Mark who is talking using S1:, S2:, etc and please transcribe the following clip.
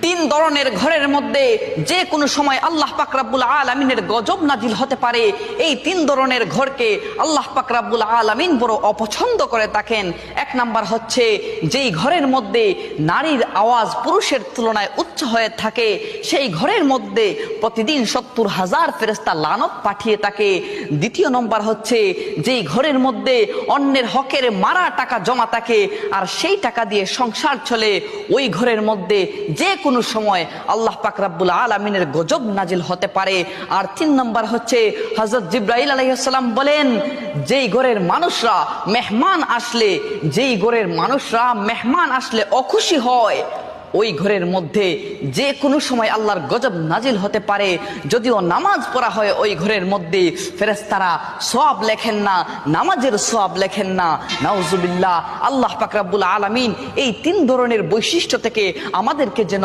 S1: তিন ধরনের ঘরের মধ্যে যে কোনো সময় আল্লাহ পাক রব্বুল আলামিনের গজব নাজিল হতে পারে। এই তিন ধরনের ঘরকে আল্লাহ পাক রব্বুল আলামিন বড় অপছন্দ করে থাকেন। এক নাম্বার হচ্ছে যেই ঘরের মধ্যে নারীর আওয়াজ পুরুষের তুলনায় উচ্চ হয়ে থাকে, সেই ঘরের মধ্যে প্রতিদিন 70,000 ফেরেশতা লানত পাঠিয়ে থাকে। দ্বিতীয় নম্বর হচ্ছে যেই ঘরের মধ্যে অন্যের হকের মারা টাকা জমা থাকে আর সেই টাকা দিয়ে সংসার চলে, ওই ঘরের মধ্যে যে কোনো সময় আল্লাহ পাক রব্বুল আলামিনের গজব নাজিল হতে পারে। আর তিন নম্বর হচ্ছে হযরত জিবরাইল আলাইহিস সালাম বলেন, যেই ঘরের মানুষরা মেহমান আসলে অখুশি হয়, ওই ঘরের মধ্যে যে কোনো সময় আল্লাহর গজব নাজিল হতে পারে। যদিও নামাজ পড়া হয় ওই ঘরের মধ্যে, ফেরেশতারা সওয়াব লেখেন না, নামাজের সওয়াব লেখেন না। নাউজুবিল্লাহ। আল্লাহ পাক রব্বুল আলামিন এই তিন ধরনের বৈশিষ্ট্য থেকে আমাদেরকে যেন